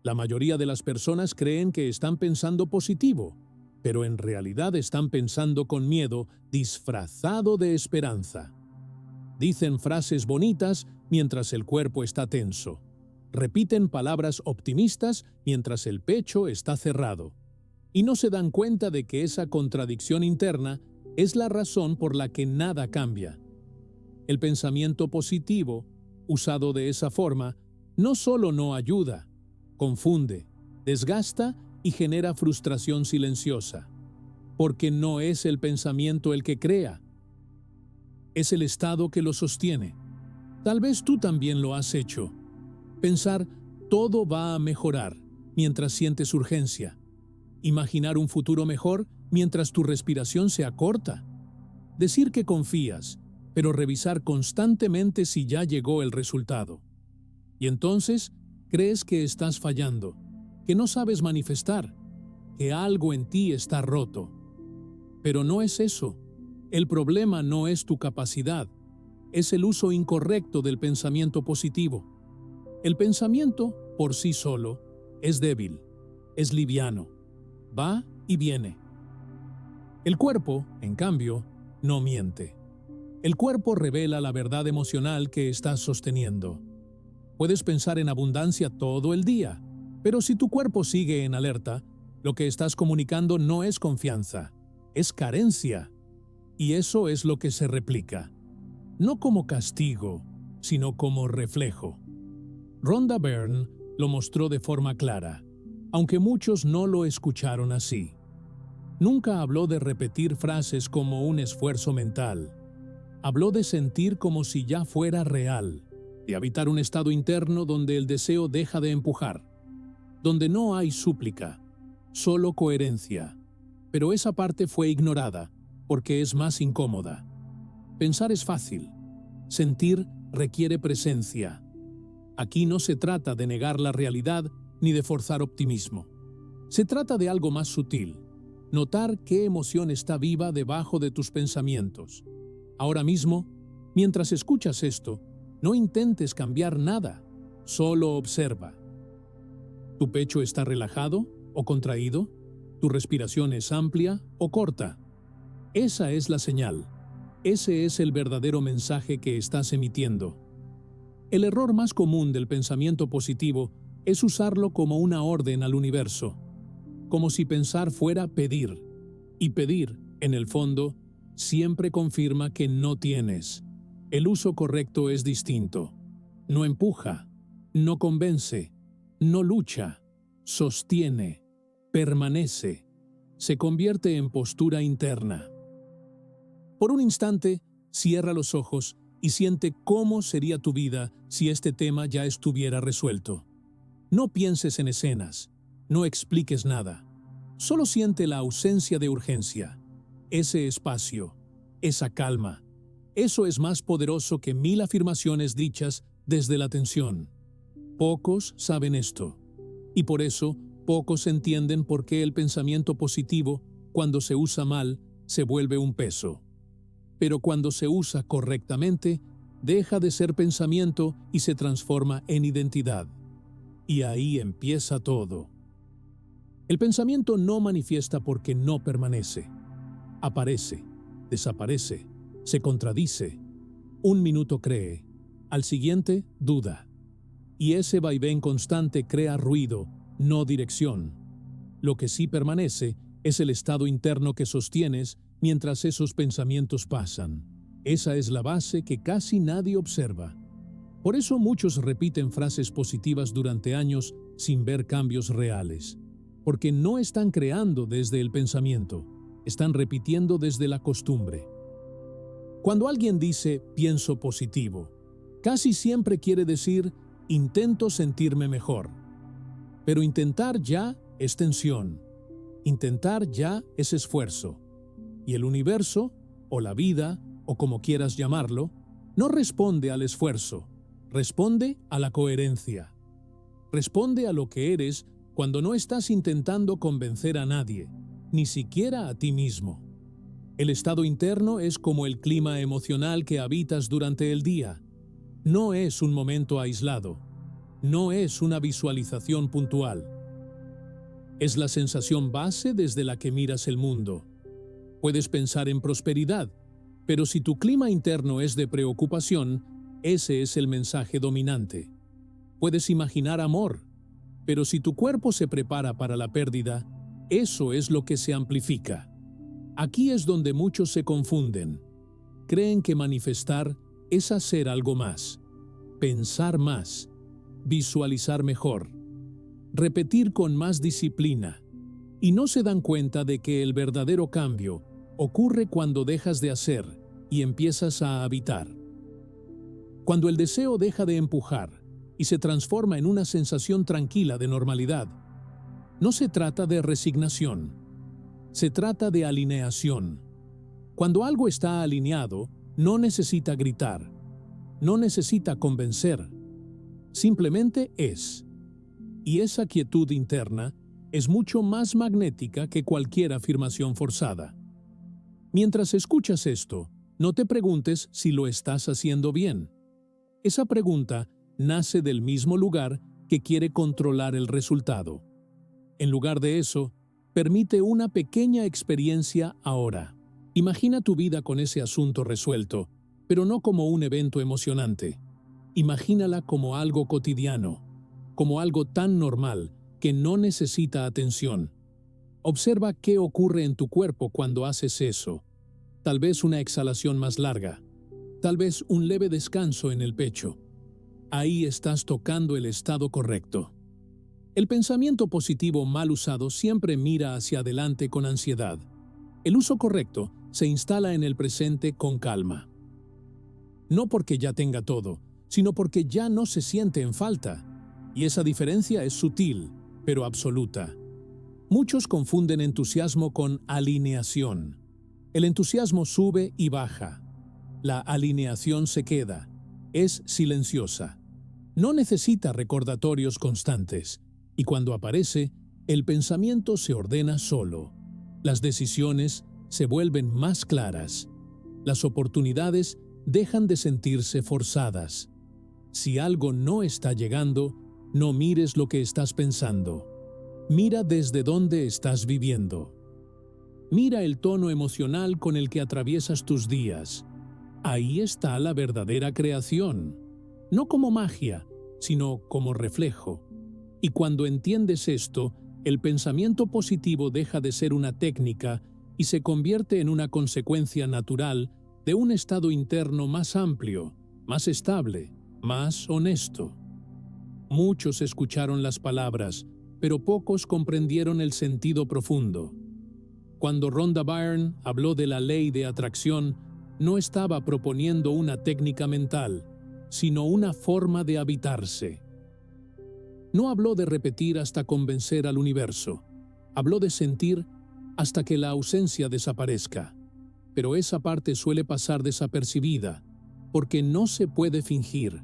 La mayoría de las personas creen que están pensando positivo, pero en realidad están pensando con miedo disfrazado de esperanza. Dicen frases bonitas mientras el cuerpo está tenso. Repiten palabras optimistas mientras el pecho está cerrado. Y no se dan cuenta de que esa contradicción interna es la razón por la que nada cambia. El pensamiento positivo, usado de esa forma, no solo no ayuda, confunde, desgasta y genera frustración silenciosa. Porque no es el pensamiento el que crea, es el estado que lo sostiene. Tal vez tú también lo has hecho. Pensar todo va a mejorar mientras sientes urgencia. Imaginar un futuro mejor mientras tu respiración se acorta. Decir que confías, pero revisar constantemente si ya llegó el resultado. Y entonces crees que estás fallando, que no sabes manifestar, que algo en ti está roto. Pero no es eso. El problema no es tu capacidad, es el uso incorrecto del pensamiento positivo. El pensamiento, por sí solo, es débil, es liviano, va y viene. El cuerpo, en cambio, no miente. El cuerpo revela la verdad emocional que estás sosteniendo. Puedes pensar en abundancia todo el día, pero si tu cuerpo sigue en alerta, lo que estás comunicando no es confianza, es carencia. Y eso es lo que se replica, no como castigo, sino como reflejo. Rhonda Byrne lo mostró de forma clara, aunque muchos no lo escucharon así. Nunca habló de repetir frases como un esfuerzo mental. Habló de sentir como si ya fuera real, de habitar un estado interno donde el deseo deja de empujar, donde no hay súplica, solo coherencia. Pero esa parte fue ignorada, porque es más incómoda. Pensar es fácil. Sentir requiere presencia. Aquí no se trata de negar la realidad ni de forzar optimismo. Se trata de algo más sutil. Notar qué emoción está viva debajo de tus pensamientos. Ahora mismo, mientras escuchas esto, no intentes cambiar nada. Solo observa. ¿Tu pecho está relajado o contraído? ¿Tu respiración es amplia o corta? Esa es la señal. Ese es el verdadero mensaje que estás emitiendo. El error más común del pensamiento positivo es usarlo como una orden al universo, como si pensar fuera pedir. Y pedir, en el fondo, siempre confirma que no tienes. El uso correcto es distinto. No empuja, no convence, no lucha, sostiene, permanece, se convierte en postura interna. Por un instante, cierra los ojos y siente cómo sería tu vida si este tema ya estuviera resuelto. No pienses en escenas, no expliques nada. Solo siente la ausencia de urgencia, ese espacio, esa calma. Eso es más poderoso que 1000 afirmaciones dichas desde la tensión. Pocos saben esto, y por eso pocos entienden por qué el pensamiento positivo, cuando se usa mal, se vuelve un peso. Pero cuando se usa correctamente, deja de ser pensamiento y se transforma en identidad. Y ahí empieza todo. El pensamiento no manifiesta porque no permanece. Aparece, desaparece, se contradice. Un minuto cree, al siguiente duda. Y ese vaivén constante crea ruido, no dirección. Lo que sí permanece es el estado interno que sostienes mientras esos pensamientos pasan. Esa es la base que casi nadie observa. Por eso muchos repiten frases positivas durante años sin ver cambios reales. Porque no están creando desde el pensamiento, están repitiendo desde la costumbre. Cuando alguien dice pienso positivo, casi siempre quiere decir intento sentirme mejor. Pero intentar ya es tensión. Intentar ya es esfuerzo. Y el universo, o la vida, o como quieras llamarlo, no responde al esfuerzo, responde a la coherencia. Responde a lo que eres cuando no estás intentando convencer a nadie, ni siquiera a ti mismo. El estado interno es como el clima emocional que habitas durante el día. No es un momento aislado. no es una visualización puntual. Es la sensación base desde la que miras el mundo. Puedes pensar en prosperidad, pero si tu clima interno es de preocupación, ese es el mensaje dominante. Puedes imaginar amor, pero si tu cuerpo se prepara para la pérdida, eso es lo que se amplifica. Aquí es donde muchos se confunden. Creen que manifestar es hacer algo más, pensar más, visualizar mejor, repetir con más disciplina, y no se dan cuenta de que el verdadero cambio ocurre cuando dejas de hacer y empiezas a habitar. Cuando el deseo deja de empujar y se transforma en una sensación tranquila de normalidad, no se trata de resignación, se trata de alineación. Cuando algo está alineado, no necesita gritar, no necesita convencer, simplemente es. Y esa quietud interna es mucho más magnética que cualquier afirmación forzada. Mientras escuchas esto, no te preguntes si lo estás haciendo bien. Esa pregunta nace del mismo lugar que quiere controlar el resultado. En lugar de eso, permite una pequeña experiencia ahora. Imagina tu vida con ese asunto resuelto, pero no como un evento emocionante. Imagínala como algo cotidiano, como algo tan normal que no necesita atención. Observa qué ocurre en tu cuerpo cuando haces eso. Tal vez una exhalación más larga, tal vez un leve descanso en el pecho. Ahí estás tocando el estado correcto. El pensamiento positivo mal usado siempre mira hacia adelante con ansiedad. El uso correcto se instala en el presente con calma. No porque ya tenga todo, sino porque ya no se siente en falta. Y esa diferencia es sutil, pero absoluta. Muchos confunden entusiasmo con alineación. El entusiasmo sube y baja. La alineación se queda. Es silenciosa. No necesita recordatorios constantes. Y cuando aparece, el pensamiento se ordena solo. Las decisiones se vuelven más claras. Las oportunidades dejan de sentirse forzadas. Si algo no está llegando, no mires lo que estás pensando. Mira desde dónde estás viviendo. Mira el tono emocional con el que atraviesas tus días. Ahí está la verdadera creación. No como magia, sino como reflejo. Y cuando entiendes esto, el pensamiento positivo deja de ser una técnica y se convierte en una consecuencia natural de un estado interno más amplio, más estable, más honesto. Muchos escucharon las palabras, pero pocos comprendieron el sentido profundo. Cuando Rhonda Byrne habló de la ley de atracción, no estaba proponiendo una técnica mental, sino una forma de habitarse. No habló de repetir hasta convencer al universo. Habló de sentir hasta que la ausencia desaparezca. Pero esa parte suele pasar desapercibida, porque no se puede fingir.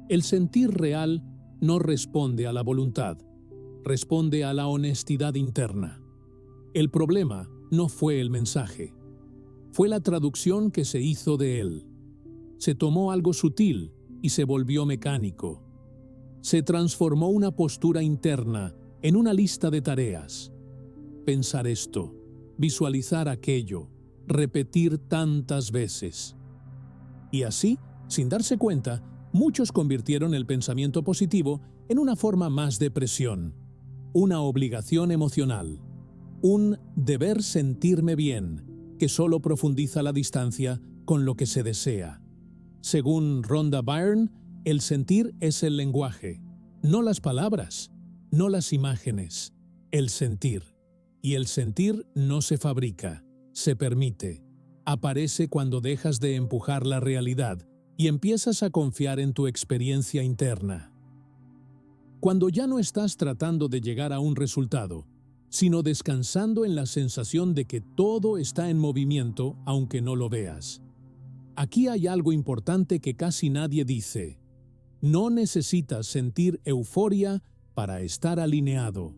El sentir real no responde a la voluntad, responde a la honestidad interna. El problema no fue el mensaje, fue la traducción que se hizo de él. Se tomó algo sutil y se volvió mecánico. Se transformó una postura interna en una lista de tareas. Pensar esto, visualizar aquello, repetir tantas veces. Y así, sin darse cuenta, muchos convirtieron el pensamiento positivo en una forma más de presión, una obligación emocional, un deber sentirme bien, que solo profundiza la distancia con lo que se desea. Según Rhonda Byrne, el sentir es el lenguaje, no las palabras, no las imágenes, el sentir. Y el sentir no se fabrica, se permite. Aparece cuando dejas de empujar la realidad y empiezas a confiar en tu experiencia interna. Cuando ya no estás tratando de llegar a un resultado, sino descansando en la sensación de que todo está en movimiento aunque no lo veas. Aquí hay algo importante que casi nadie dice. No necesitas sentir euforia para estar alineado.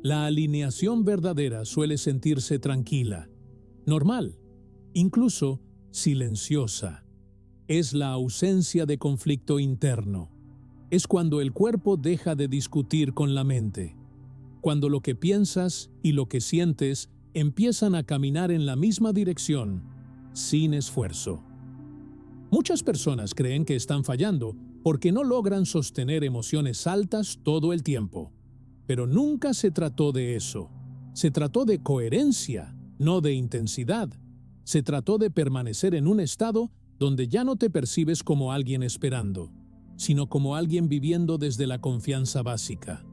La alineación verdadera suele sentirse tranquila, normal, incluso silenciosa. Es la ausencia de conflicto interno. Es cuando el cuerpo deja de discutir con la mente, cuando lo que piensas y lo que sientes empiezan a caminar en la misma dirección, sin esfuerzo. Muchas personas creen que están fallando porque no logran sostener emociones altas todo el tiempo. Pero nunca se trató de eso. Se trató de coherencia, no de intensidad. Se trató de permanecer en un estado donde ya no te percibes como alguien esperando, sino como alguien viviendo desde la confianza básica.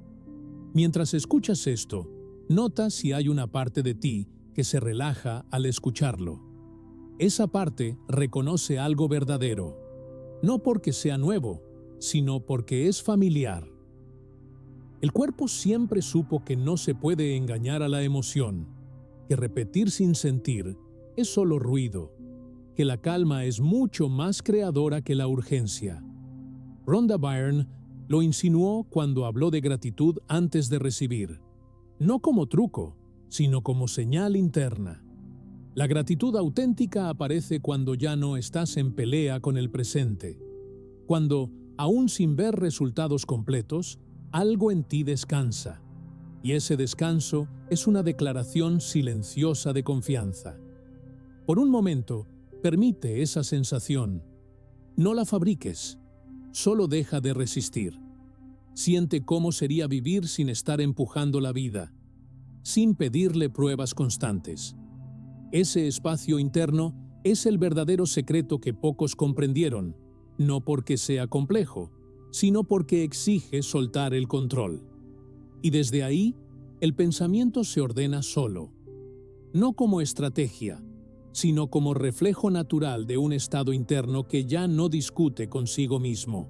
Mientras escuchas esto, nota si hay una parte de ti que se relaja al escucharlo. Esa parte reconoce algo verdadero, no porque sea nuevo, sino porque es familiar. El cuerpo siempre supo que no se puede engañar a la emoción, que repetir sin sentir es solo ruido, que la calma es mucho más creadora que la urgencia. Rhonda Byrne lo insinuó cuando habló de gratitud antes de recibir, no como truco, sino como señal interna. La gratitud auténtica aparece cuando ya no estás en pelea con el presente, cuando, aún sin ver resultados completos, algo en ti descansa, y ese descanso es una declaración silenciosa de confianza. Por un momento, permite esa sensación. No la fabriques, solo deja de resistir. Siente cómo sería vivir sin estar empujando la vida, sin pedirle pruebas constantes. Ese espacio interno es el verdadero secreto que pocos comprendieron, no porque sea complejo, sino porque exige soltar el control. Y desde ahí, el pensamiento se ordena solo, no como estrategia, sino como reflejo natural de un estado interno que ya no discute consigo mismo.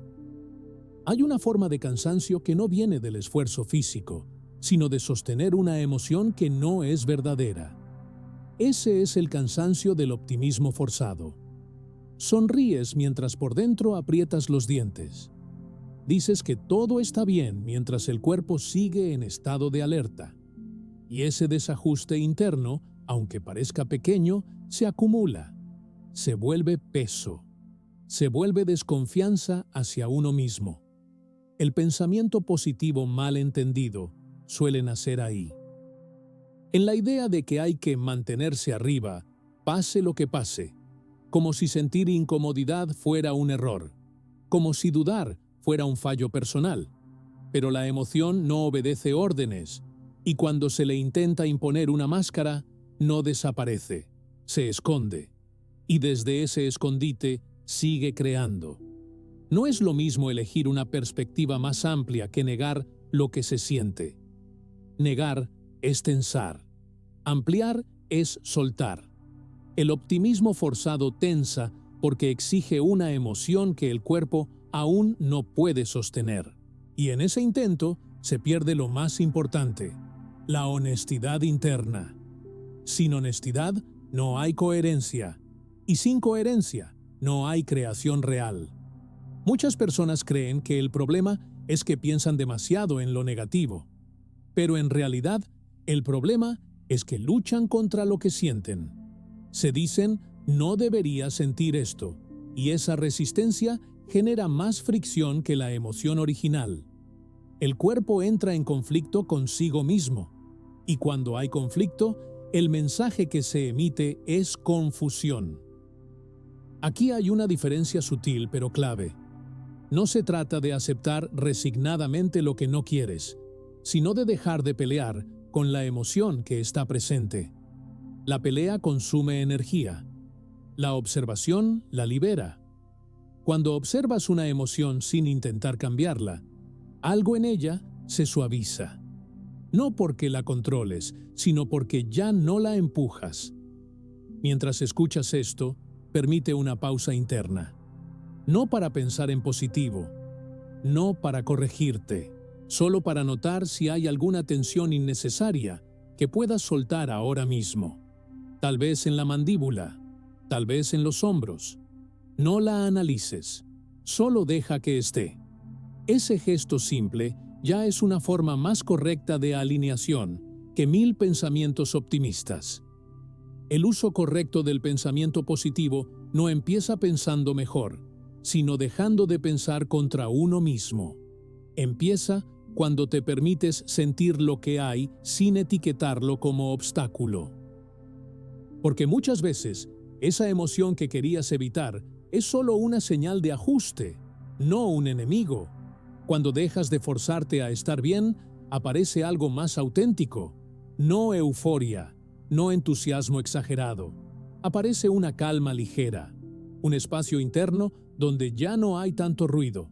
Hay una forma de cansancio que no viene del esfuerzo físico, sino de sostener una emoción que no es verdadera. Ese es el cansancio del optimismo forzado. Sonríes mientras por dentro aprietas los dientes. Dices que todo está bien mientras el cuerpo sigue en estado de alerta. Y ese desajuste interno, aunque parezca pequeño, se acumula. Se vuelve peso. Se vuelve desconfianza hacia uno mismo. El pensamiento positivo mal entendido suele nacer ahí. En la idea de que hay que mantenerse arriba, pase lo que pase, como si sentir incomodidad fuera un error, como si dudar fuera un fallo personal. Pero la emoción no obedece órdenes, y cuando se le intenta imponer una máscara, no desaparece, se esconde, y desde ese escondite sigue creando. No es lo mismo elegir una perspectiva más amplia que negar lo que se siente. Negar es tensar. Ampliar es soltar. El optimismo forzado tensa porque exige una emoción que el cuerpo aún no puede sostener. Y en ese intento se pierde lo más importante, la honestidad interna. Sin honestidad no hay coherencia, y sin coherencia no hay creación real. Muchas personas creen que el problema es que piensan demasiado en lo negativo, pero en realidad el problema es que luchan contra lo que sienten. Se dicen, no debería sentir esto, y esa resistencia genera más fricción que la emoción original. El cuerpo entra en conflicto consigo mismo, y cuando hay conflicto, el mensaje que se emite es confusión. Aquí hay una diferencia sutil pero clave. No se trata de aceptar resignadamente lo que no quieres, sino de dejar de pelear con la emoción que está presente. La pelea consume energía. La observación la libera. Cuando observas una emoción sin intentar cambiarla, algo en ella se suaviza. No porque la controles, sino porque ya no la empujas. Mientras escuchas esto, permite una pausa interna. No para pensar en positivo, no para corregirte, solo para notar si hay alguna tensión innecesaria que puedas soltar ahora mismo. Tal vez en la mandíbula, tal vez en los hombros. No la analices, solo deja que esté. Ese gesto simple ya es una forma más correcta de alineación que 1000 pensamientos optimistas. El uso correcto del pensamiento positivo no empieza pensando mejor, sino dejando de pensar contra uno mismo. Empieza cuando te permites sentir lo que hay sin etiquetarlo como obstáculo. Porque muchas veces, esa emoción que querías evitar es solo una señal de ajuste, no un enemigo. Cuando dejas de forzarte a estar bien, aparece algo más auténtico. No euforia, no entusiasmo exagerado. Aparece una calma ligera, un espacio interno donde ya no hay tanto ruido.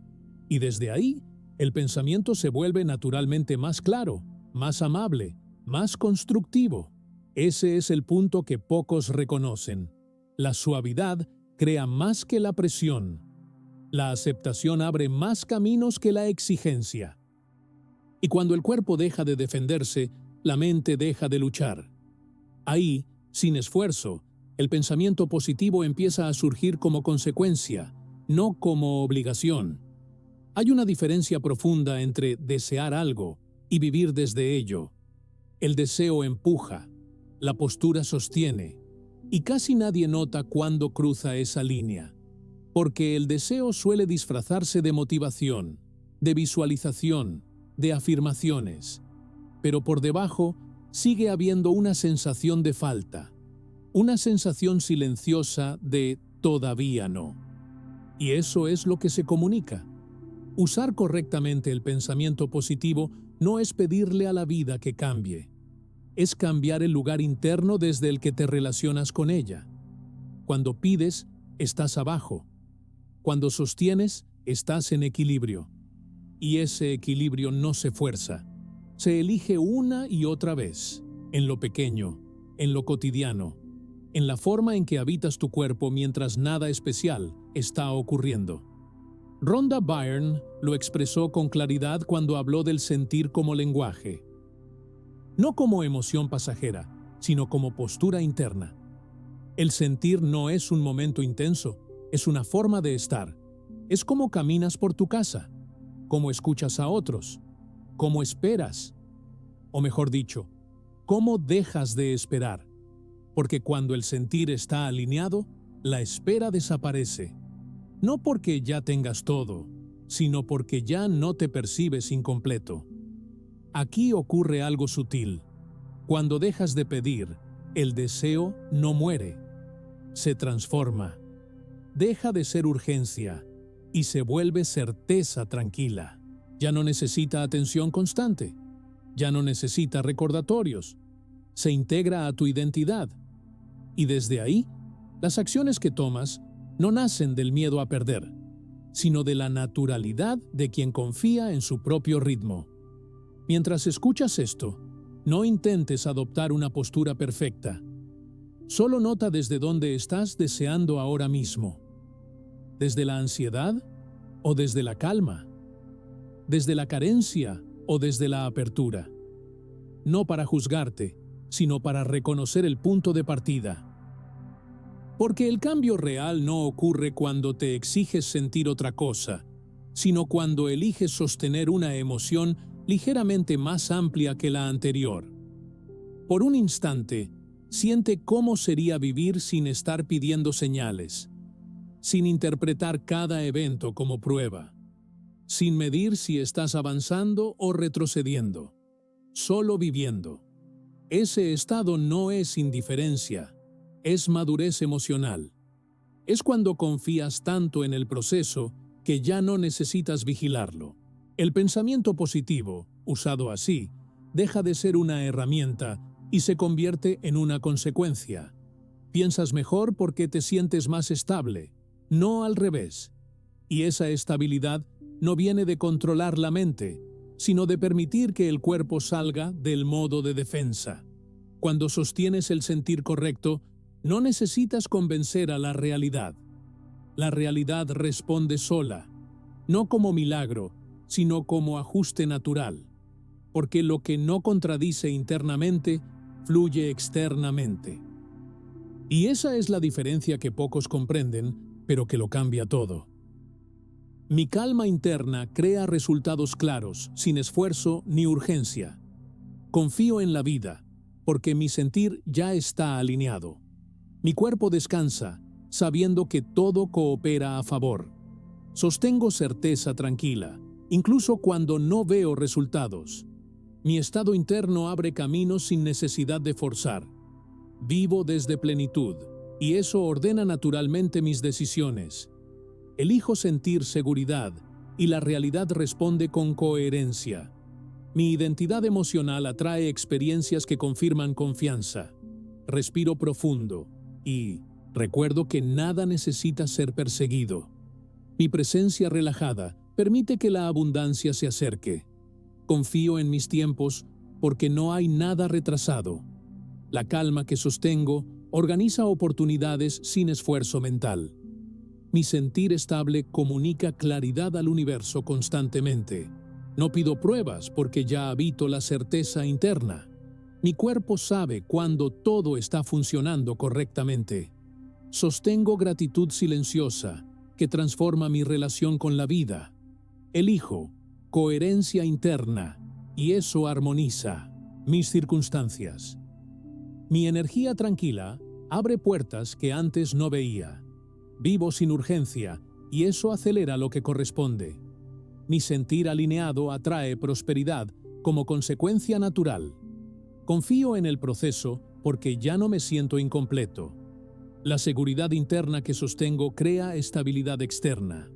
Y desde ahí, el pensamiento se vuelve naturalmente más claro, más amable, más constructivo. Ese es el punto que pocos reconocen. La suavidad crea más que la presión. La aceptación abre más caminos que la exigencia. Y cuando el cuerpo deja de defenderse, la mente deja de luchar. Ahí, sin esfuerzo, el pensamiento positivo empieza a surgir como consecuencia, no como obligación. Hay una diferencia profunda entre desear algo y vivir desde ello. El deseo empuja, la postura sostiene, y casi nadie nota cuándo cruza esa línea, porque el deseo suele disfrazarse de motivación, de visualización, de afirmaciones, pero por debajo sigue habiendo una sensación de falta, una sensación silenciosa de todavía no. Y eso es lo que se comunica. Usar correctamente el pensamiento positivo no es pedirle a la vida que cambie, es cambiar el lugar interno desde el que te relacionas con ella. Cuando pides, estás abajo. Cuando sostienes, estás en equilibrio. Y ese equilibrio no se fuerza. Se elige una y otra vez, en lo pequeño, en lo cotidiano, en la forma en que habitas tu cuerpo mientras nada especial está ocurriendo. Rhonda Byrne lo expresó con claridad cuando habló del sentir como lenguaje. No como emoción pasajera, sino como postura interna. El sentir no es un momento intenso, es una forma de estar. Es como caminas por tu casa, cómo escuchas a otros, cómo esperas, o mejor dicho, cómo dejas de esperar. Porque cuando el sentir está alineado, la espera desaparece. No porque ya tengas todo, sino porque ya no te percibes incompleto. Aquí ocurre algo sutil. Cuando dejas de pedir, el deseo no muere, se transforma. Deja de ser urgencia y se vuelve certeza tranquila. Ya no necesita atención constante, ya no necesita recordatorios. Se integra a tu identidad. Y desde ahí, las acciones que tomas no nacen del miedo a perder, sino de la naturalidad de quien confía en su propio ritmo. Mientras escuchas esto, no intentes adoptar una postura perfecta. Solo nota desde dónde estás deseando ahora mismo. ¿Desde la ansiedad o desde la calma? ¿Desde la carencia o desde la apertura? No para juzgarte, sino para reconocer el punto de partida. Porque el cambio real no ocurre cuando te exiges sentir otra cosa, sino cuando eliges sostener una emoción ligeramente más amplia que la anterior. Por un instante, siente cómo sería vivir sin estar pidiendo señales, sin interpretar cada evento como prueba, sin medir si estás avanzando o retrocediendo, solo viviendo. Ese estado no es indiferencia, es madurez emocional. Es cuando confías tanto en el proceso que ya no necesitas vigilarlo. El pensamiento positivo, usado así, deja de ser una herramienta y se convierte en una consecuencia. Piensas mejor porque te sientes más estable, no al revés. Y esa estabilidad no viene de controlar la mente, sino de permitir que el cuerpo salga del modo de defensa. Cuando sostienes el sentir correcto, no necesitas convencer a la realidad. La realidad responde sola, no como milagro, sino como ajuste natural, porque lo que no contradice internamente, fluye externamente. Y esa es la diferencia que pocos comprenden, pero que lo cambia todo. Mi calma interna crea resultados claros, sin esfuerzo ni urgencia. Confío en la vida, porque mi sentir ya está alineado. Mi cuerpo descansa, sabiendo que todo coopera a favor. Sostengo certeza tranquila, incluso cuando no veo resultados. Mi estado interno abre caminos sin necesidad de forzar. Vivo desde plenitud, y eso ordena naturalmente mis decisiones. Elijo sentir seguridad, y la realidad responde con coherencia. Mi identidad emocional atrae experiencias que confirman confianza. Respiro profundo, y recuerdo que nada necesita ser perseguido. Mi presencia relajada permite que la abundancia se acerque. Confío en mis tiempos porque no hay nada retrasado. La calma que sostengo organiza oportunidades sin esfuerzo mental. Mi sentir estable comunica claridad al universo constantemente. No pido pruebas porque ya habito la certeza interna. Mi cuerpo sabe cuando todo está funcionando correctamente. Sostengo gratitud silenciosa que transforma mi relación con la vida. Elijo coherencia interna, y eso armoniza mis circunstancias. Mi energía tranquila abre puertas que antes no veía. Vivo sin urgencia, y eso acelera lo que corresponde. Mi sentir alineado atrae prosperidad como consecuencia natural. Confío en el proceso porque ya no me siento incompleto. La seguridad interna que sostengo crea estabilidad externa.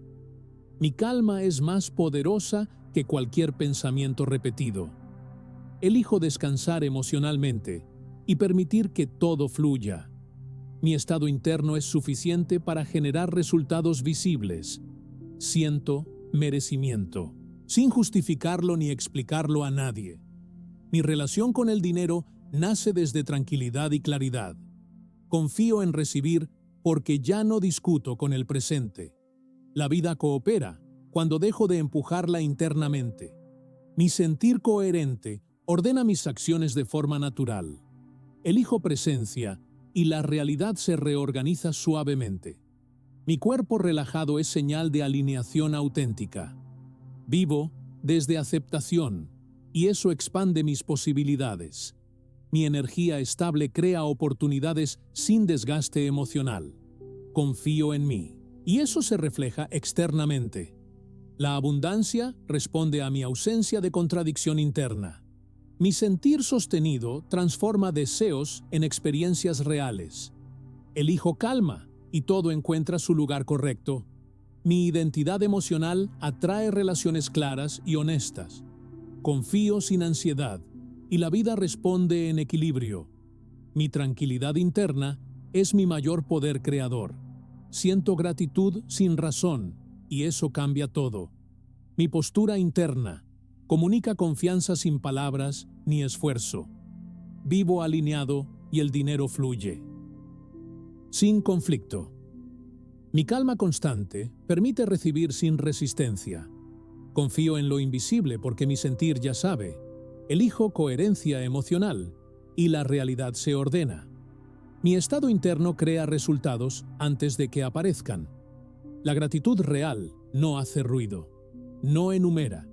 Mi calma es más poderosa que cualquier pensamiento repetido. Elijo descansar emocionalmente y permitir que todo fluya. Mi estado interno es suficiente para generar resultados visibles. Siento merecimiento, sin justificarlo ni explicarlo a nadie. Mi relación con el dinero nace desde tranquilidad y claridad. Confío en recibir porque ya no discuto con el presente. La vida coopera cuando dejo de empujarla internamente. Mi sentir coherente ordena mis acciones de forma natural. Elijo presencia y la realidad se reorganiza suavemente. Mi cuerpo relajado es señal de alineación auténtica. Vivo desde aceptación y eso expande mis posibilidades. Mi energía estable crea oportunidades sin desgaste emocional. Confío en mí y eso se refleja externamente. La abundancia responde a mi ausencia de contradicción interna. Mi sentir sostenido transforma deseos en experiencias reales. Elijo calma y todo encuentra su lugar correcto. Mi identidad emocional atrae relaciones claras y honestas. Confío sin ansiedad y la vida responde en equilibrio. Mi tranquilidad interna es mi mayor poder creador. Siento gratitud sin razón y eso cambia todo. Mi postura interna comunica confianza sin palabras ni esfuerzo. Vivo alineado y el dinero fluye. Sin conflicto. Mi calma constante permite recibir sin resistencia. Confío en lo invisible porque mi sentir ya sabe. Elijo coherencia emocional y la realidad se ordena. Mi estado interno crea resultados antes de que aparezcan. La gratitud real no hace ruido, no enumera,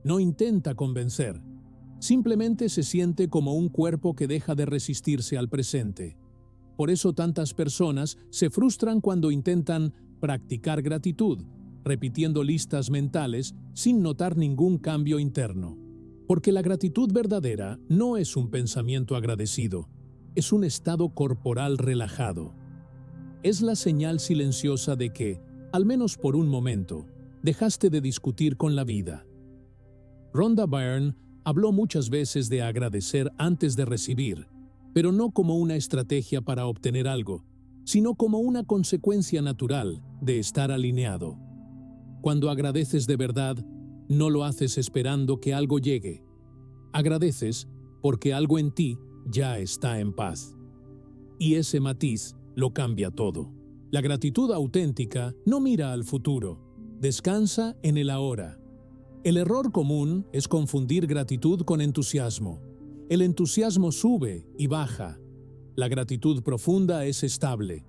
no intenta convencer. Simplemente se siente como un cuerpo que deja de resistirse al presente. Por eso tantas personas se frustran cuando intentan practicar gratitud, repitiendo listas mentales sin notar ningún cambio interno. Porque la gratitud verdadera no es un pensamiento agradecido, es un estado corporal relajado. Es la señal silenciosa de que, al menos por un momento, dejaste de discutir con la vida. Rhonda Byrne habló muchas veces de agradecer antes de recibir, pero no como una estrategia para obtener algo, sino como una consecuencia natural de estar alineado. Cuando agradeces de verdad, no lo haces esperando que algo llegue. Agradeces porque algo en ti ya está en paz. Y ese matiz lo cambia todo. La gratitud auténtica no mira al futuro, descansa en el ahora. El error común es confundir gratitud con entusiasmo. El entusiasmo sube y baja. La gratitud profunda es estable.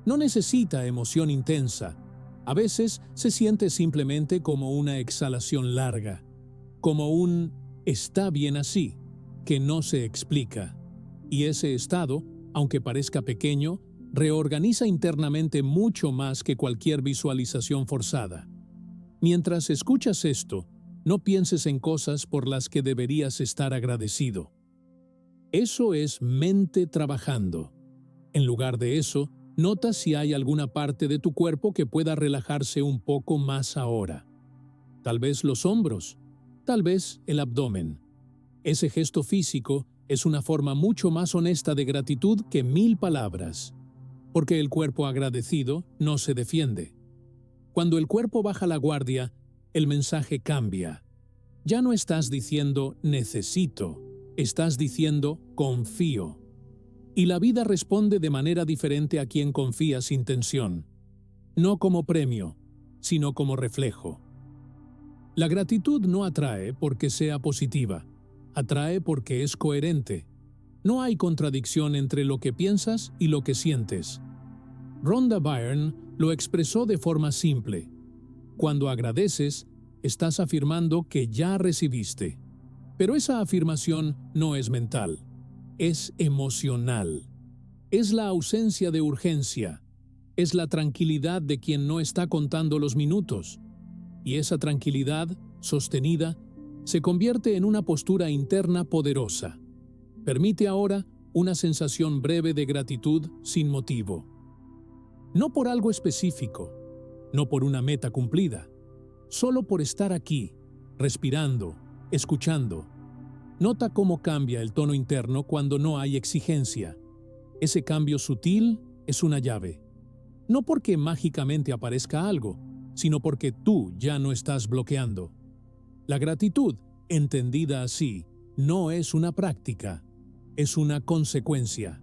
No necesita emoción intensa. A veces se siente simplemente como una exhalación larga, como un "está bien así", que no se explica. Y ese estado, aunque parezca pequeño, reorganiza internamente mucho más que cualquier visualización forzada. Mientras escuchas esto, no pienses en cosas por las que deberías estar agradecido. Eso es mente trabajando. En lugar de eso, nota si hay alguna parte de tu cuerpo que pueda relajarse un poco más ahora. Tal vez los hombros, tal vez el abdomen. Ese gesto físico es una forma mucho más honesta de gratitud que 1000 palabras, porque el cuerpo agradecido no se defiende. Cuando el cuerpo baja la guardia, el mensaje cambia. Ya no estás diciendo necesito, estás diciendo confío. Y la vida responde de manera diferente a quien confía sin tensión. No como premio, sino como reflejo. La gratitud no atrae porque sea positiva, atrae porque es coherente. No hay contradicción entre lo que piensas y lo que sientes. Rhonda Byrne lo expresó de forma simple. Cuando agradeces, estás afirmando que ya recibiste. Pero esa afirmación no es mental, es emocional. Es la ausencia de urgencia, es la tranquilidad de quien no está contando los minutos. Y esa tranquilidad, sostenida, se convierte en una postura interna poderosa. Permite ahora una sensación breve de gratitud sin motivo. No por algo específico, no por una meta cumplida, solo por estar aquí, respirando, escuchando. Nota cómo cambia el tono interno cuando no hay exigencia. Ese cambio sutil es una llave. No porque mágicamente aparezca algo, sino porque tú ya no estás bloqueando. La gratitud, entendida así, no es una práctica, es una consecuencia.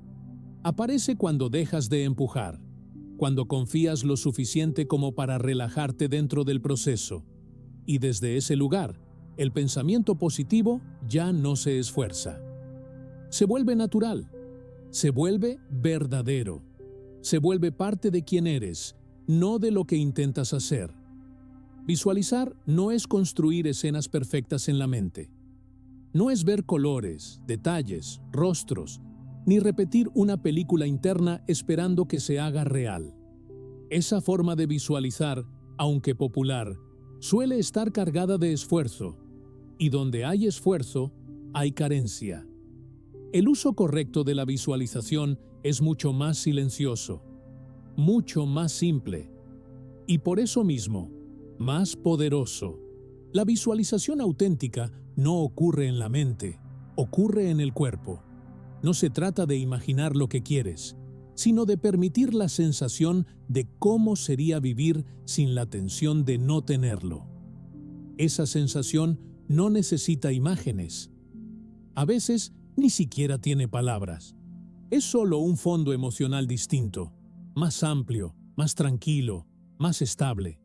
Aparece cuando dejas de empujar, cuando confías lo suficiente como para relajarte dentro del proceso. Y desde ese lugar, el pensamiento positivo ya no se esfuerza. Se vuelve natural, se vuelve verdadero, se vuelve parte de quien eres, no de lo que intentas hacer. Visualizar no es construir escenas perfectas en la mente. No es ver colores, detalles, rostros, ni repetir una película interna esperando que se haga real. Esa forma de visualizar, aunque popular, suele estar cargada de esfuerzo, y donde hay esfuerzo, hay carencia. El uso correcto de la visualización es mucho más silencioso, mucho más simple, y por eso mismo, más poderoso. La visualización auténtica no ocurre en la mente, ocurre en el cuerpo. No se trata de imaginar lo que quieres, sino de permitir la sensación de cómo sería vivir sin la tensión de no tenerlo. Esa sensación no necesita imágenes. A veces ni siquiera tiene palabras. Es solo un fondo emocional distinto, más amplio, más tranquilo, más estable.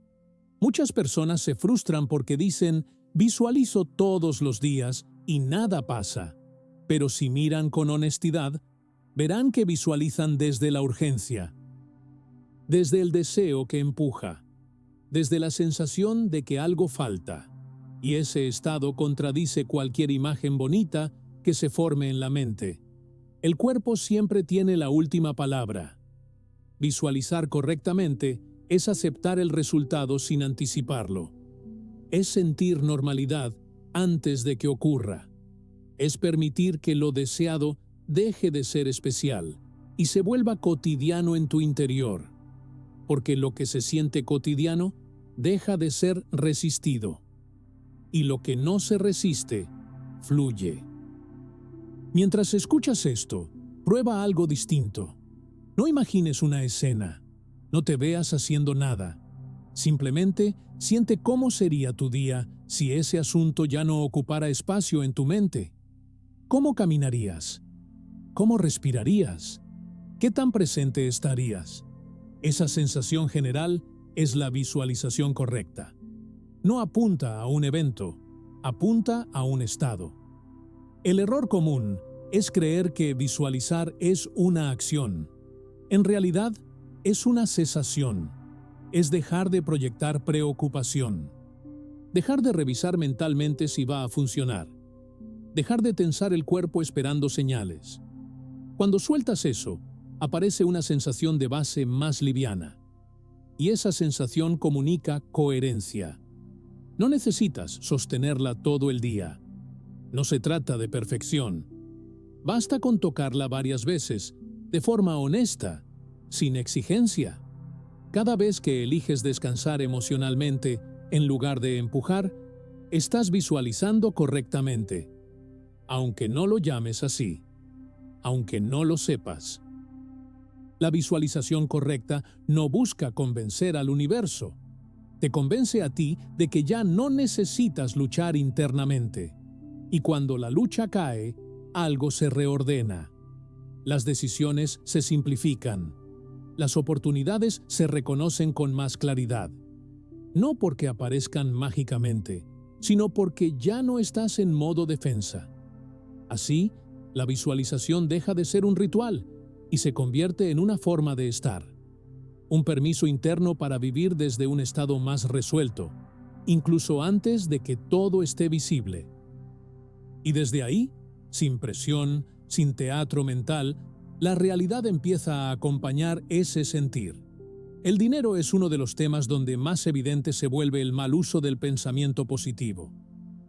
Muchas personas se frustran porque dicen, visualizo todos los días y nada pasa. Pero si miran con honestidad, verán que visualizan desde la urgencia, desde el deseo que empuja, desde la sensación de que algo falta. Y ese estado contradice cualquier imagen bonita que se forme en la mente. El cuerpo siempre tiene la última palabra. Visualizar correctamente es aceptar el resultado sin anticiparlo. Es sentir normalidad antes de que ocurra. Es permitir que lo deseado deje de ser especial y se vuelva cotidiano en tu interior. Porque lo que se siente cotidiano deja de ser resistido. Y lo que no se resiste, fluye. Mientras escuchas esto, prueba algo distinto. No imagines una escena. No te veas haciendo nada. Simplemente siente cómo sería tu día si ese asunto ya no ocupara espacio en tu mente. ¿Cómo caminarías? ¿Cómo respirarías? ¿Qué tan presente estarías? Esa sensación general es la visualización correcta. No apunta a un evento, apunta a un estado. El error común es creer que visualizar es una acción. En realidad, es una cesación. Es dejar de proyectar preocupación. Dejar de revisar mentalmente si va a funcionar. Dejar de tensar el cuerpo esperando señales. Cuando sueltas eso, aparece una sensación de base más liviana. Y esa sensación comunica coherencia. No necesitas sostenerla todo el día. No se trata de perfección. Basta con tocarla varias veces, de forma honesta, sin exigencia. Cada vez que eliges descansar emocionalmente, en lugar de empujar, estás visualizando correctamente. Aunque no lo llames así, aunque no lo sepas. La visualización correcta no busca convencer al universo. Te convence a ti de que ya no necesitas luchar internamente. Y cuando la lucha cae, algo se reordena. Las decisiones se simplifican. Las oportunidades se reconocen con más claridad. No porque aparezcan mágicamente, sino porque ya no estás en modo defensa. Así, la visualización deja de ser un ritual y se convierte en una forma de estar. Un permiso interno para vivir desde un estado más resuelto, incluso antes de que todo esté visible. Y desde ahí, sin presión, sin teatro mental, la realidad empieza a acompañar ese sentir. El dinero es uno de los temas donde más evidente se vuelve el mal uso del pensamiento positivo,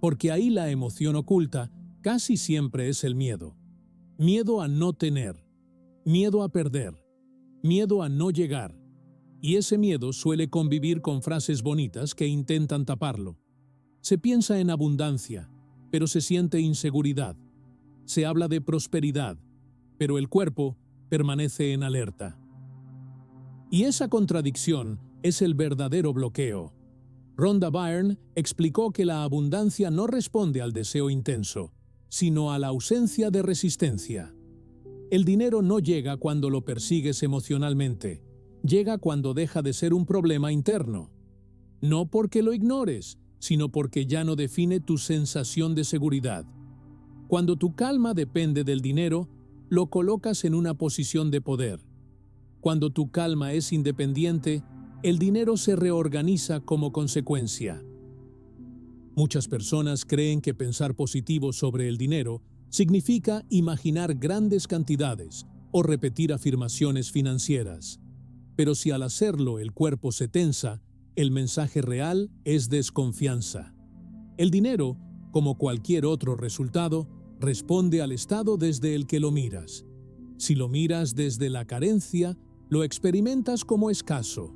porque ahí la emoción oculta casi siempre es el miedo. Miedo a no tener, miedo a perder, miedo a no llegar. Y ese miedo suele convivir con frases bonitas que intentan taparlo. Se piensa en abundancia, pero se siente inseguridad. Se habla de prosperidad, pero el cuerpo permanece en alerta. Y esa contradicción es el verdadero bloqueo. Rhonda Byrne explicó que la abundancia no responde al deseo intenso, sino a la ausencia de resistencia. El dinero no llega cuando lo persigues emocionalmente, llega cuando deja de ser un problema interno. No porque lo ignores, sino porque ya no define tu sensación de seguridad. Cuando tu calma depende del dinero, lo colocas en una posición de poder. Cuando tu calma es independiente, el dinero se reorganiza como consecuencia. Muchas personas creen que pensar positivo sobre el dinero significa imaginar grandes cantidades o repetir afirmaciones financieras. Pero si al hacerlo el cuerpo se tensa, el mensaje real es desconfianza. El dinero, como cualquier otro resultado, responde al estado desde el que lo miras. Si lo miras desde la carencia, lo experimentas como escaso.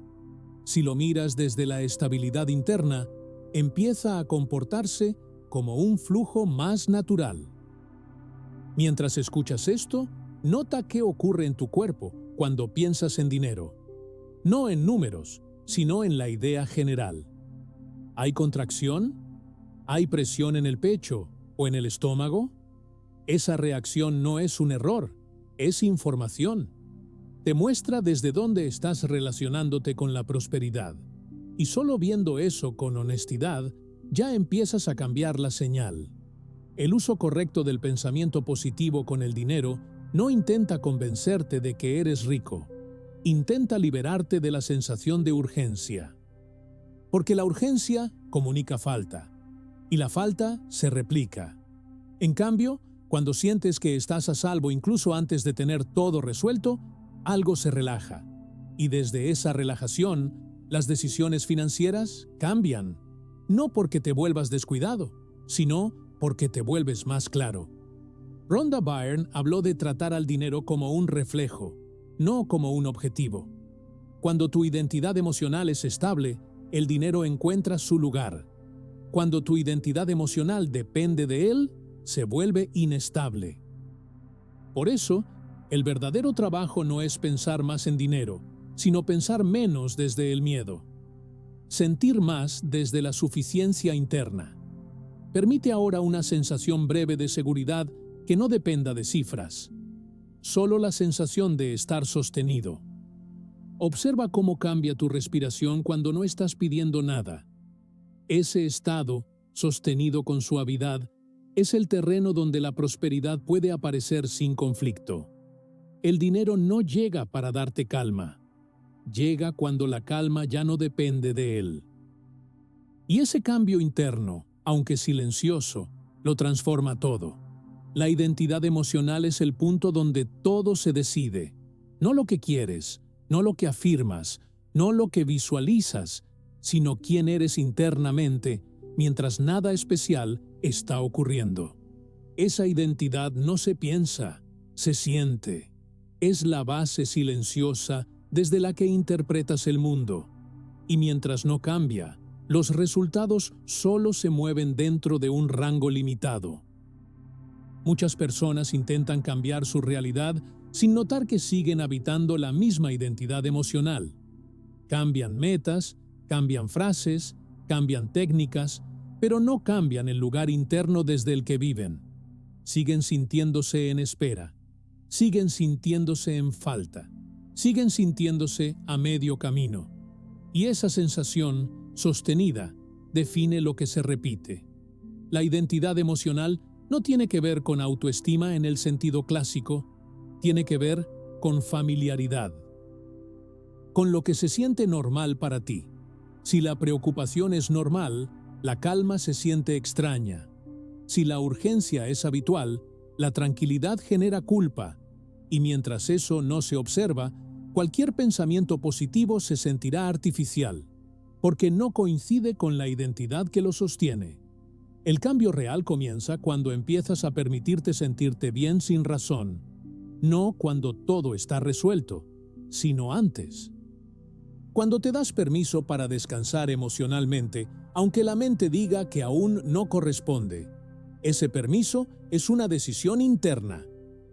Si lo miras desde la estabilidad interna, empieza a comportarse como un flujo más natural. Mientras escuchas esto, nota qué ocurre en tu cuerpo cuando piensas en dinero. No en números, sino en la idea general. ¿Hay contracción? ¿Hay presión en el pecho o en el estómago? Esa reacción no es un error, es información. Te muestra desde dónde estás relacionándote con la prosperidad. Y solo viendo eso con honestidad, ya empiezas a cambiar la señal. El uso correcto del pensamiento positivo con el dinero no intenta convencerte de que eres rico. Intenta liberarte de la sensación de urgencia. Porque la urgencia comunica falta, y la falta se replica. En cambio, cuando sientes que estás a salvo incluso antes de tener todo resuelto, algo se relaja. Y desde esa relajación, las decisiones financieras cambian. No porque te vuelvas descuidado, sino porque te vuelves más claro. Rhonda Byrne habló de tratar al dinero como un reflejo, no como un objetivo. Cuando tu identidad emocional es estable, el dinero encuentra su lugar. Cuando tu identidad emocional depende de él, se vuelve inestable. Por eso, el verdadero trabajo no es pensar más en dinero, sino pensar menos desde el miedo. Sentir más desde la suficiencia interna. Permite ahora una sensación breve de seguridad que no dependa de cifras. Solo la sensación de estar sostenido. Observa cómo cambia tu respiración cuando no estás pidiendo nada. Ese estado, sostenido con suavidad, es el terreno donde la prosperidad puede aparecer sin conflicto. El dinero no llega para darte calma. Llega cuando la calma ya no depende de él. Y ese cambio interno, aunque silencioso, lo transforma todo. La identidad emocional es el punto donde todo se decide. No lo que quieres, no lo que afirmas, no lo que visualizas, sino quién eres internamente, mientras nada especial está ocurriendo. Esa identidad no se piensa, se siente. Es la base silenciosa desde la que interpretas el mundo. Y mientras no cambia, los resultados solo se mueven dentro de un rango limitado. Muchas personas intentan cambiar su realidad sin notar que siguen habitando la misma identidad emocional. Cambian metas, cambian frases, cambian técnicas, pero no cambian el lugar interno desde el que viven. Siguen sintiéndose en espera, siguen sintiéndose en falta, siguen sintiéndose a medio camino. Y esa sensación, sostenida, define lo que se repite. La identidad emocional no tiene que ver con autoestima en el sentido clásico, tiene que ver con familiaridad, con lo que se siente normal para ti. Si la preocupación es normal, la calma se siente extraña. Si la urgencia es habitual, la tranquilidad genera culpa, y mientras eso no se observa, cualquier pensamiento positivo se sentirá artificial, porque no coincide con la identidad que lo sostiene. El cambio real comienza cuando empiezas a permitirte sentirte bien sin razón, no cuando todo está resuelto, sino antes. Cuando te das permiso para descansar emocionalmente, aunque la mente diga que aún no corresponde, ese permiso es una decisión interna,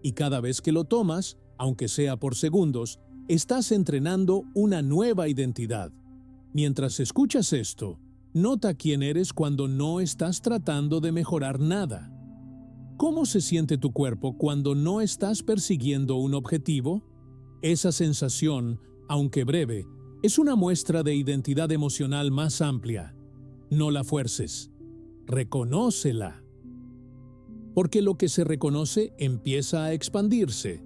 y cada vez que lo tomas, aunque sea por segundos, estás entrenando una nueva identidad. Mientras escuchas esto, nota quién eres cuando no estás tratando de mejorar nada. ¿Cómo se siente tu cuerpo cuando no estás persiguiendo un objetivo? Esa sensación, aunque breve, es una muestra de identidad emocional más amplia. No la fuerces. Reconócela. Porque lo que se reconoce empieza a expandirse.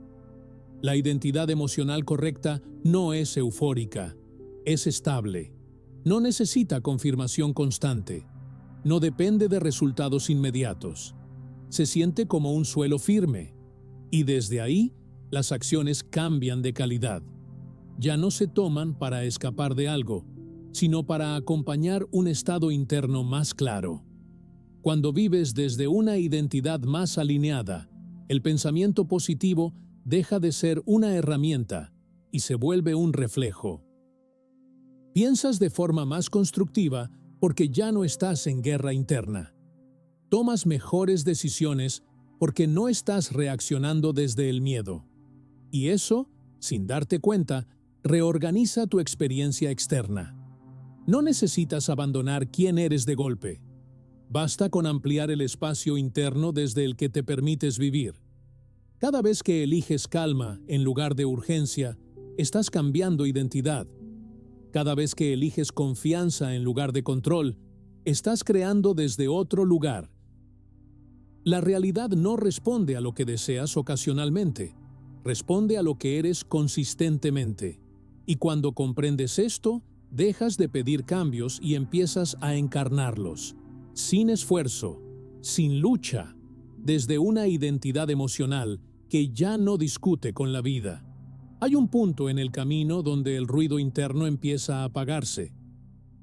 La identidad emocional correcta no es eufórica, es estable. No necesita confirmación constante. No depende de resultados inmediatos. Se siente como un suelo firme. Y desde ahí, las acciones cambian de calidad. Ya no se toman para escapar de algo, sino para acompañar un estado interno más claro. Cuando vives desde una identidad más alineada, el pensamiento positivo deja de ser una herramienta y se vuelve un reflejo. Piensas de forma más constructiva porque ya no estás en guerra interna. Tomas mejores decisiones porque no estás reaccionando desde el miedo. Y eso, sin darte cuenta, reorganiza tu experiencia externa. No necesitas abandonar quién eres de golpe. Basta con ampliar el espacio interno desde el que te permites vivir. Cada vez que eliges calma en lugar de urgencia, estás cambiando identidad. Cada vez que eliges confianza en lugar de control, estás creando desde otro lugar. La realidad no responde a lo que deseas ocasionalmente, responde a lo que eres consistentemente. Y cuando comprendes esto, dejas de pedir cambios y empiezas a encarnarlos, sin esfuerzo, sin lucha, desde una identidad emocional que ya no discute con la vida. Hay un punto en el camino donde el ruido interno empieza a apagarse,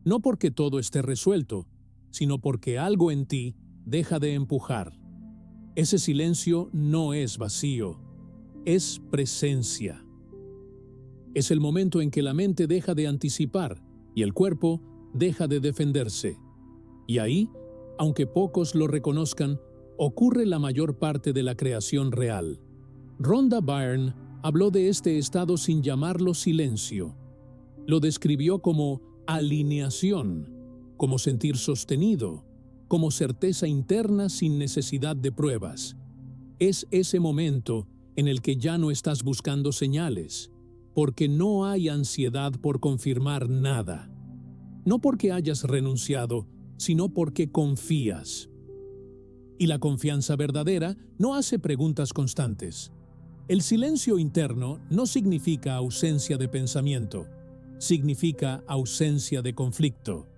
no porque todo esté resuelto, sino porque algo en ti deja de empujar. Ese silencio no es vacío, es presencia. Es el momento en que la mente deja de anticipar y el cuerpo deja de defenderse. Y ahí, aunque pocos lo reconozcan, ocurre la mayor parte de la creación real. Rhonda Byrne habló de este estado sin llamarlo silencio. Lo describió como alineación, como sentir sostenido, como certeza interna sin necesidad de pruebas. Es ese momento en el que ya no estás buscando señales, porque no hay ansiedad por confirmar nada. No porque hayas renunciado, sino porque confías. Y la confianza verdadera no hace preguntas constantes. El silencio interno no significa ausencia de pensamiento, significa ausencia de conflicto.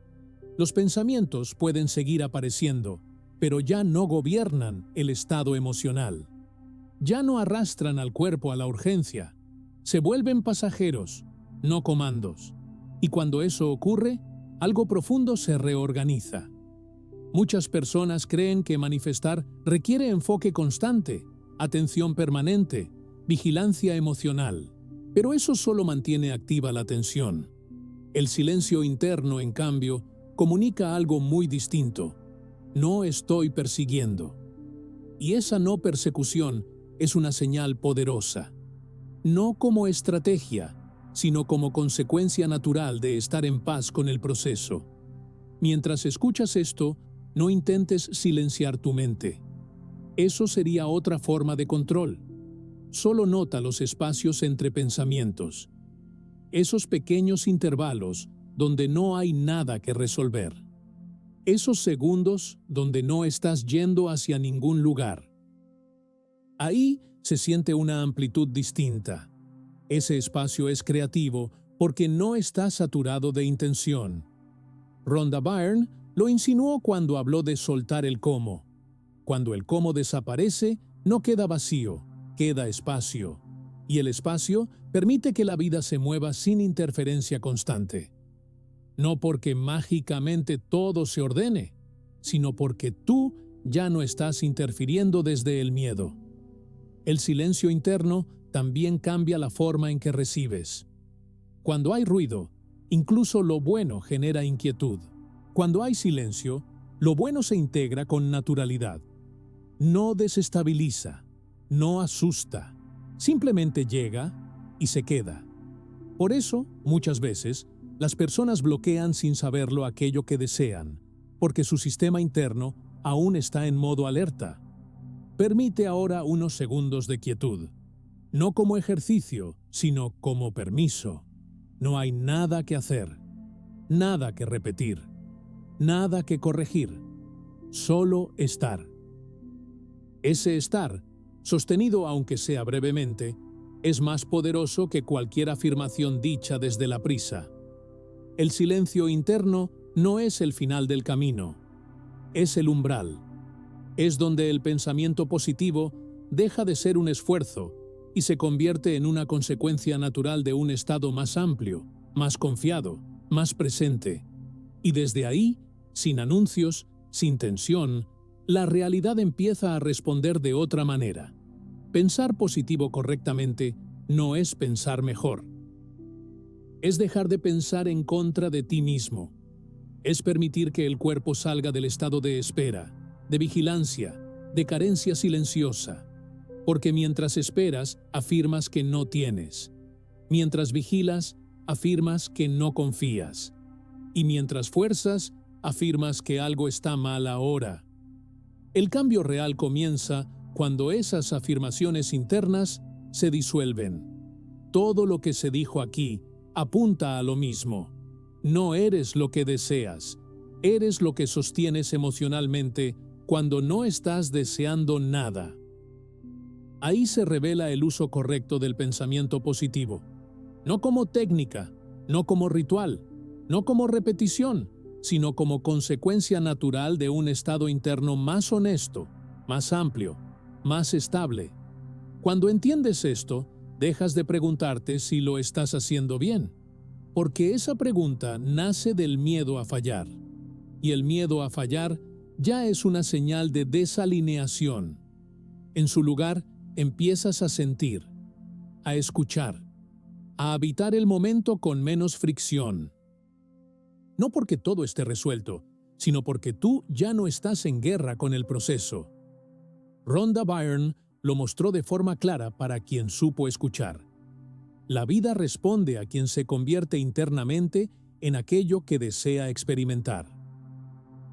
Los pensamientos pueden seguir apareciendo, pero ya no gobiernan el estado emocional. Ya no arrastran al cuerpo a la urgencia. Se vuelven pasajeros, no comandos. Y cuando eso ocurre, algo profundo se reorganiza. Muchas personas creen que manifestar requiere enfoque constante, atención permanente, vigilancia emocional, pero eso solo mantiene activa la atención. El silencio interno, en cambio, comunica algo muy distinto. No estoy persiguiendo. Y esa no persecución es una señal poderosa. No como estrategia, sino como consecuencia natural de estar en paz con el proceso. Mientras escuchas esto, no intentes silenciar tu mente. Eso sería otra forma de control. Solo nota los espacios entre pensamientos. Esos pequeños intervalos donde no hay nada que resolver. Esos segundos donde no estás yendo hacia ningún lugar. Ahí se siente una amplitud distinta. Ese espacio es creativo porque no está saturado de intención. Rhonda Byrne lo insinuó cuando habló de soltar el cómo. Cuando el cómo desaparece, no queda vacío, queda espacio. Y el espacio permite que la vida se mueva sin interferencia constante. No porque mágicamente todo se ordene, sino porque tú ya no estás interfiriendo desde el miedo. El silencio interno también cambia la forma en que recibes. Cuando hay ruido, incluso lo bueno genera inquietud. Cuando hay silencio, lo bueno se integra con naturalidad. No desestabiliza, no asusta, simplemente llega y se queda. Por eso, muchas veces, las personas bloquean sin saberlo aquello que desean, porque su sistema interno aún está en modo alerta. Permite ahora unos segundos de quietud, no como ejercicio, sino como permiso. No hay nada que hacer, nada que repetir, nada que corregir, solo estar. Ese estar, sostenido aunque sea brevemente, es más poderoso que cualquier afirmación dicha desde la prisa. El silencio interno no es el final del camino, es el umbral. Es donde el pensamiento positivo deja de ser un esfuerzo y se convierte en una consecuencia natural de un estado más amplio, más confiado, más presente. Y desde ahí, sin anuncios, sin tensión, la realidad empieza a responder de otra manera. Pensar positivo correctamente no es pensar mejor. Es dejar de pensar en contra de ti mismo. Es permitir que el cuerpo salga del estado de espera, de vigilancia, de carencia silenciosa. Porque mientras esperas, afirmas que no tienes. Mientras vigilas, afirmas que no confías. Y mientras fuerzas, afirmas que algo está mal ahora. El cambio real comienza cuando esas afirmaciones internas se disuelven. Todo lo que se dijo aquí apunta a lo mismo. No eres lo que deseas, eres lo que sostienes emocionalmente cuando no estás deseando nada. Ahí se revela el uso correcto del pensamiento positivo. No como técnica, no como ritual, no como repetición, sino como consecuencia natural de un estado interno más honesto, más amplio, más estable. Cuando entiendes esto, dejas de preguntarte si lo estás haciendo bien, porque esa pregunta nace del miedo a fallar. Y el miedo a fallar ya es una señal de desalineación. En su lugar, empiezas a sentir, a escuchar, a habitar el momento con menos fricción. No porque todo esté resuelto, sino porque tú ya no estás en guerra con el proceso. Rhonda Byrne lo mostró de forma clara para quien supo escuchar. La vida responde a quien se convierte internamente en aquello que desea experimentar.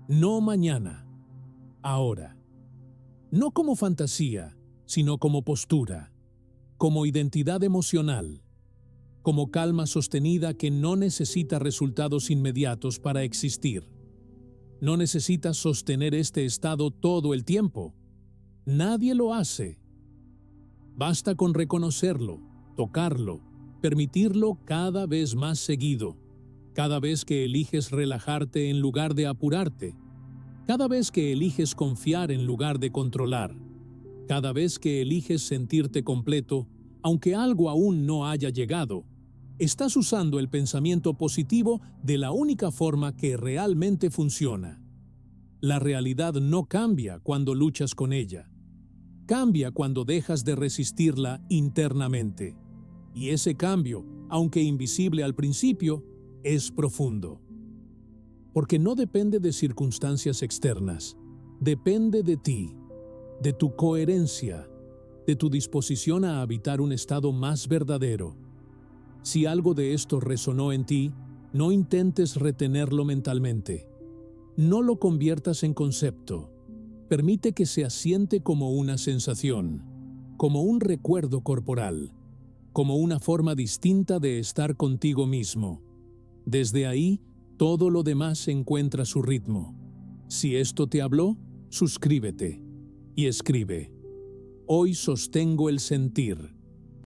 No mañana, ahora. No como fantasía, sino como postura, como identidad emocional, como calma sostenida que no necesita resultados inmediatos para existir. No necesitas sostener este estado todo el tiempo. Nadie lo hace. Basta con reconocerlo, tocarlo, permitirlo cada vez más seguido, cada vez que eliges relajarte en lugar de apurarte, cada vez que eliges confiar en lugar de controlar, cada vez que eliges sentirte completo, aunque algo aún no haya llegado. Estás usando el pensamiento positivo de la única forma que realmente funciona. La realidad no cambia cuando luchas con ella. Cambia cuando dejas de resistirla internamente. Y ese cambio, aunque invisible al principio, es profundo. Porque no depende de circunstancias externas, depende de ti, de tu coherencia, de tu disposición a habitar un estado más verdadero. Si algo de esto resonó en ti, no intentes retenerlo mentalmente. No lo conviertas en concepto. Permite que se asiente como una sensación, como un recuerdo corporal, como una forma distinta de estar contigo mismo. Desde ahí, todo lo demás encuentra su ritmo. Si esto te habló, suscríbete y escribe. Hoy sostengo el sentir.